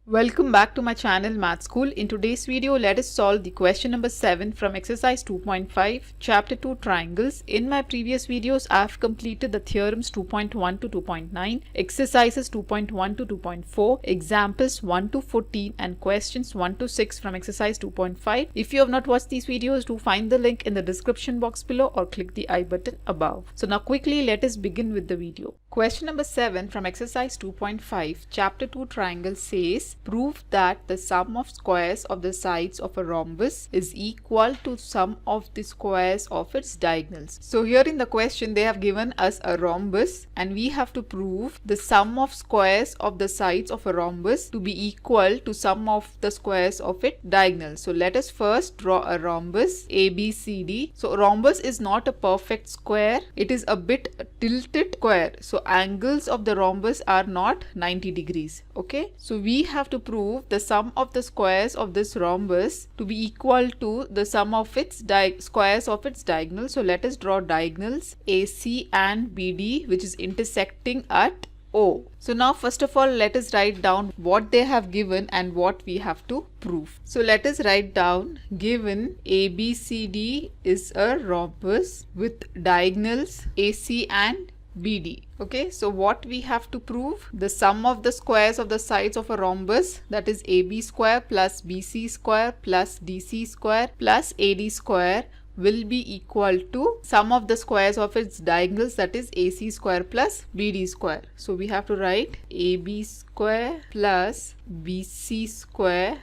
Welcome back to my channel Math School. In today's video, let us solve the question number 7 from exercise 2.5, chapter 2 triangles. In my previous videos, I have completed the theorems 2.1 to 2.9, exercises 2.1 to 2.4, examples 1 to 14 and questions 1 to 6 from exercise 2.5. If you have not watched these videos, do find the link in the description box below or click the I button above. So now quickly let us begin with the video. Question number 7 from exercise 2.5, chapter 2 triangle says, prove that the sum of squares of the sides of a rhombus is equal to sum of the squares of its diagonals. So here in the question they have given us a rhombus and we have to prove the sum of squares of the sides of a rhombus to be equal to sum of the squares of its diagonals. So let us first draw a rhombus ABCD. So rhombus is not a perfect square, it is a bit tilted square. So angles of the rhombus are not 90 degrees. Okay, so we have to prove the sum of the squares of this rhombus to be equal to the sum of its squares of its diagonals. So let us draw diagonals AC and BD which is intersecting at O. So now first of all let us write down what they have given and what we have to prove. So let us write down, given ABCD is a rhombus with diagonals AC and BD. Okay, so what we have to prove? The sum of the squares of the sides of a rhombus, that is AB square plus BC square plus DC square plus AD square, will be equal to sum of the squares of its diagonals, that is AC square plus BD square. So we have to write AB square plus BC square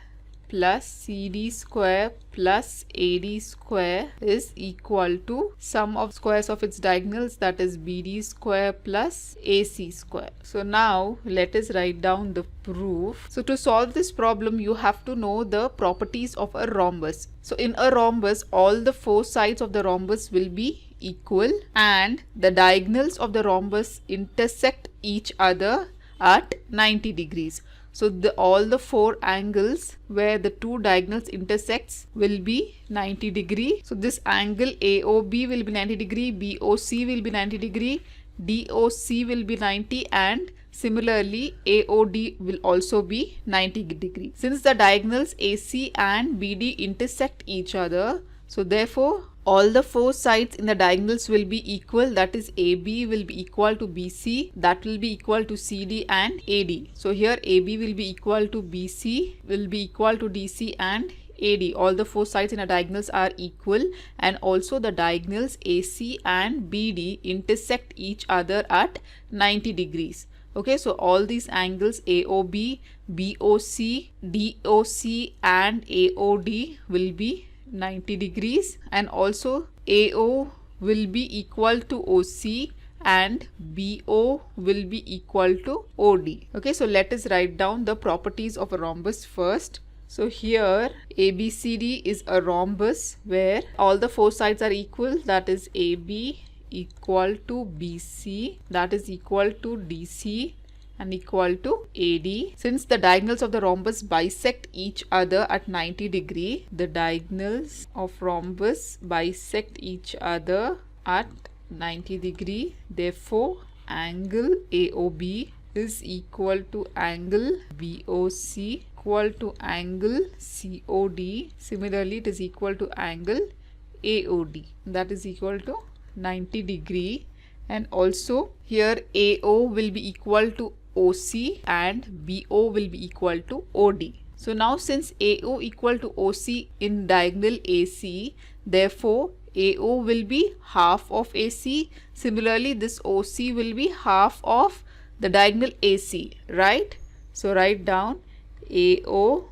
plus CD square plus AD square is equal to sum of squares of its diagonals, that is BD square plus AC square. So now let us write down the proof. So to solve this problem you have to know the properties of a rhombus. So in a rhombus all the four sides of the rhombus will be equal and the diagonals of the rhombus intersect each other at 90 degrees. So all the four angles where the two diagonals intersects will be 90 degree. So this angle AOB will be 90 degree, BOC will be 90 degree, DOC will be 90 and similarly AOD will also be 90 degree. Since the diagonals AC and BD intersect each other, so therefore all the four sides in the diagonals will be equal, that is AB will be equal to BC, that will be equal to CD and AD. So here AB will be equal to BC, will be equal to DC and AD. All the four sides in the diagonals are equal and also the diagonals AC and BD intersect each other at 90 degrees. Okay, so all these angles AOB, BOC, DOC and AOD will be 90 degrees and also AO will be equal to OC and BO will be equal to OD. Okay, so let us write down the properties of a rhombus first. So here ABCD is a rhombus where all the four sides are equal, that is AB equal to BC, that is equal to DC and equal to AD. Since the diagonals of the rhombus bisect each other at 90 degree, the diagonals of rhombus bisect each other at 90 degree. Therefore, angle AOB is equal to angle BOC equal to angle COD. Similarly, it is equal to angle AOD, that is equal to 90 degree. And also here AO will be equal to OC and BO will be equal to OD. So now since AO equal to OC in diagonal AC, therefore AO will be half of AC. Similarly, this OC will be half of the diagonal AC, right? So write down AO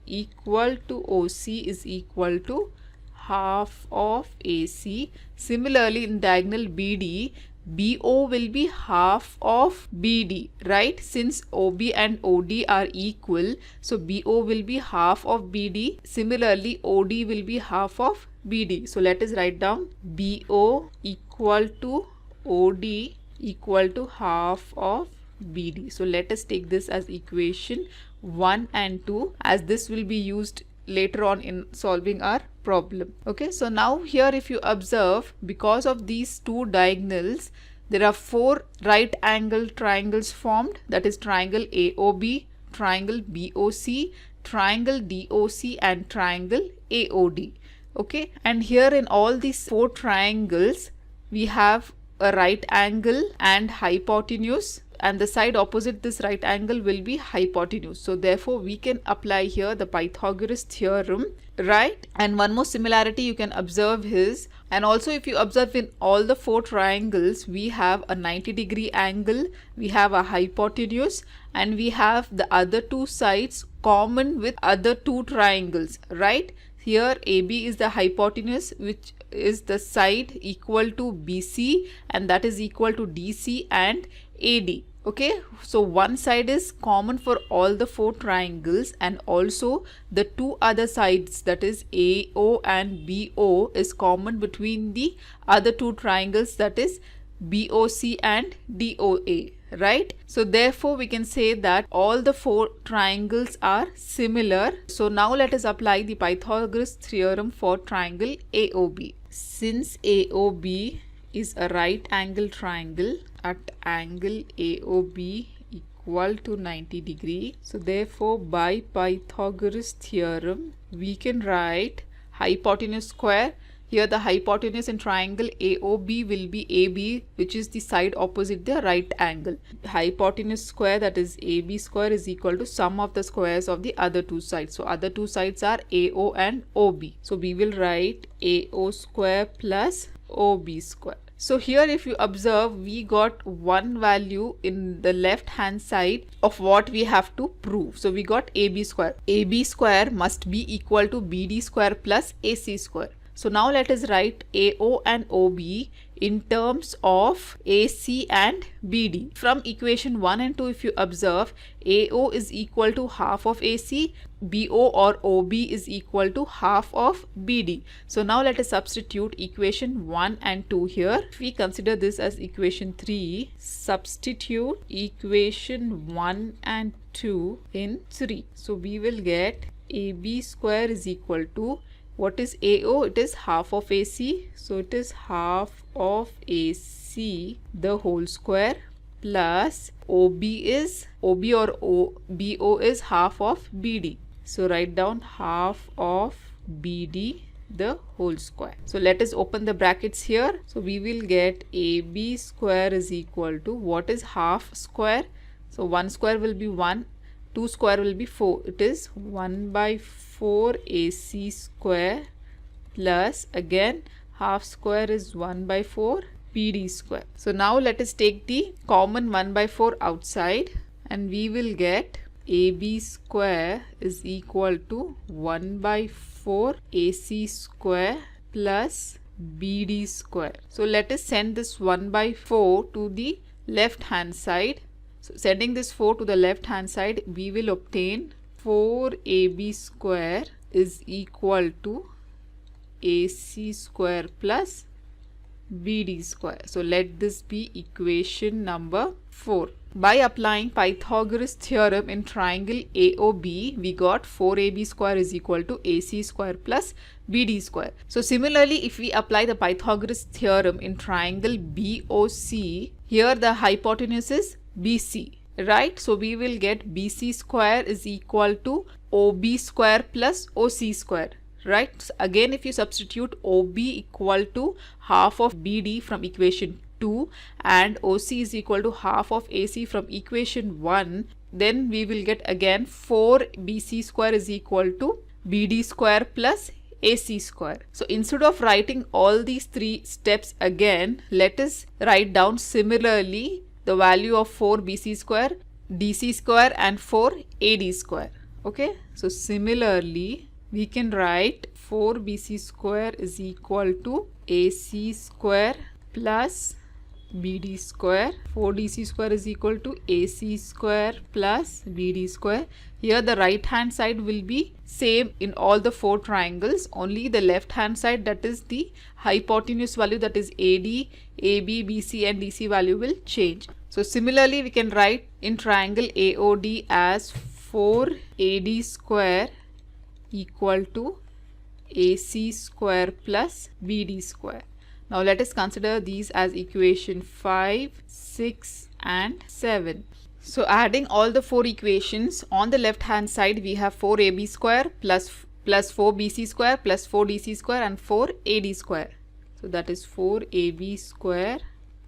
equal to OC is equal to half of AC. Similarly, in diagonal BD, BO will be half of BD, right? Since OB and OD are equal, so BO will be half of BD. Similarly, OD will be half of BD. So let us write down BO equal to OD equal to half of BD. So let us take this as equation 1 and 2, as this will be used later on in solving our problem. Okay, so now here if you observe, because of these two diagonals, there are 4 right angle triangles formed, that is triangle AOB, triangle BOC, triangle DOC and triangle AOD. Okay, and here in all these 4 triangles we have a right angle and hypotenuse, and the side opposite this right angle will be hypotenuse. So therefore we can apply here the Pythagoras theorem, right? And one more similarity you can observe is, and also if you observe in all the 4 triangles, we have a 90-degree angle, we have a hypotenuse, and we have the other 2 sides common with other 2 triangles, right? Here AB is the hypotenuse, which is the side equal to BC, and that is equal to DC and AD. Okay, so one side is common for all the 4 triangles, and also the 2 other sides, that is AO and BO, is common between the other 2 triangles, that is BOC and DOA, right? So therefore we can say that all the 4 triangles are similar. So now let us apply the Pythagoras theorem for triangle AOB. Since AOB is a right angle triangle at angle AOB equal to 90 degree, so therefore by Pythagoras theorem we can write hypotenuse square. Here the hypotenuse in triangle AOB will be AB, which is the side opposite the right angle. Hypotenuse square, that is AB square, is equal to sum of the squares of the other 2 sides. So other 2 sides are AO and OB. So we will write AO square plus OB square. So here if you observe, we got one value in the left hand side of what we have to prove. So we got AB square. AB square must be equal to BD square plus AC square. So now let us write AO and OB in terms of AC and BD. From equation 1 and 2 if you observe, AO is equal to half of AC, BO or OB is equal to half of BD. So now let us substitute equation 1 and 2 here. If we consider this as equation 3, substitute equation 1 and 2 in 3. So we will get AB square is equal to, what is AO? It is half of AC. So it is half of AC the whole square plus OB is, OB or BO is half of BD. So write down half of BD the whole square. So let us open the brackets here. So we will get AB square is equal to, what is half square? So 1 square will be 1. 2 square will be 4. It is 1 by 4 AC square plus again half square is 1 by 4 BD square. So now let us take the common 1 by 4 outside, and we will get AB square is equal to 1 by 4 AC square plus BD square. So let us send this 1 by 4 to the left hand side. So sending this 4 to the left hand side, we will obtain 4AB square is equal to AC square plus BD square. So let this be equation number 4. By applying Pythagoras theorem in triangle AOB, we got 4AB square is equal to AC square plus BD square. So similarly, if we apply the Pythagoras theorem in triangle BOC, here the hypotenuse is BC, right? So we will get BC square is equal to OB square plus OC square, right? So again, if you substitute OB equal to half of BD from equation 2 and OC is equal to half of AC from equation 1, then we will get again 4 BC square is equal to BD square plus AC square. So instead of writing all these 3 steps again, let us write down similarly the value of 4 BC square, DC square and 4 AD square. Okay, so similarly we can write 4 BC square is equal to AC square plus BD square. 4 DC square is equal to AC square plus BD square. Here the right hand side will be same in all the 4 triangles, only the left hand side, that is the hypotenuse value, that is AD, AB, BC and DC value will change. So similarly we can write in triangle AOD as 4 AD square equal to AC square plus BD square. Now let us consider these as equation 5, 6 and 7. So adding all the 4 equations, on the left hand side we have 4ab square plus 4bc square plus 4dc square and 4ad square. So that is 4ab square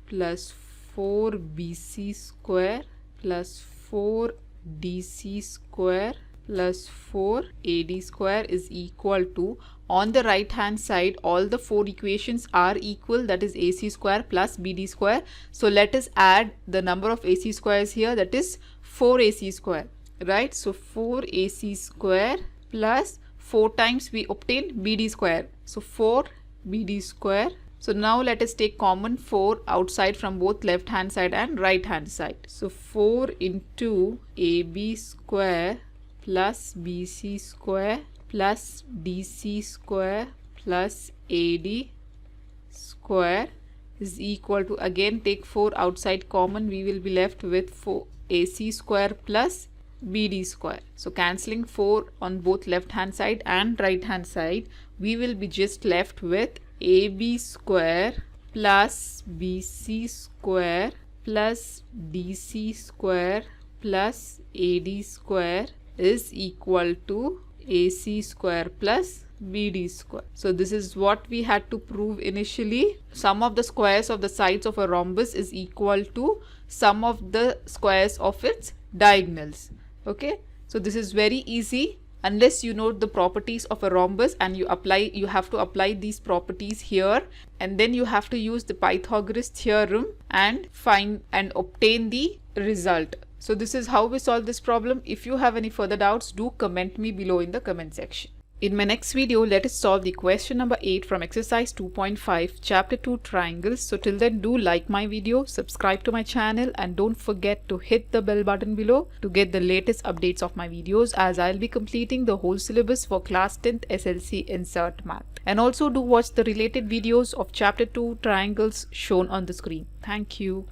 plus 4bc square plus 4dc square plus 4ad square is equal to, on the right hand side all the 4 equations are equal, that is ac square plus bd square. So let us add the number of ac squares here, that is 4ac square, right? So 4ac square plus 4 times we obtain bd square, so 4bd square. So now let us take common 4 outside from both left hand side and right hand side. So 4 into ab square plus bc square plus dc square plus ad square is equal to, again take 4 outside common, we will be left with 4ac square plus bd square. So cancelling 4 on both left hand side and right hand side, we will be just left with ab square plus bc square plus dc square plus ad square is equal to ac square plus bd square. So this is what we had to prove initially. Sum of the squares of the sides of a rhombus is equal to sum of the squares of its diagonals. Okay, so this is very easy. Unless you know the properties of a rhombus and you have to apply these properties here, and then you have to use the Pythagoras theorem and find and obtain the result. So this is how we solve this problem. If you have any further doubts, do comment me below in the comment section. In my next video, let us solve the question number 8 from exercise 2.5, chapter 2 triangles. So till then, do like my video, subscribe to my channel and don't forget to hit the bell button below to get the latest updates of my videos, as I'll be completing the whole syllabus for class 10th SLC Insert Math. And also do watch the related videos of chapter 2 triangles shown on the screen. Thank you.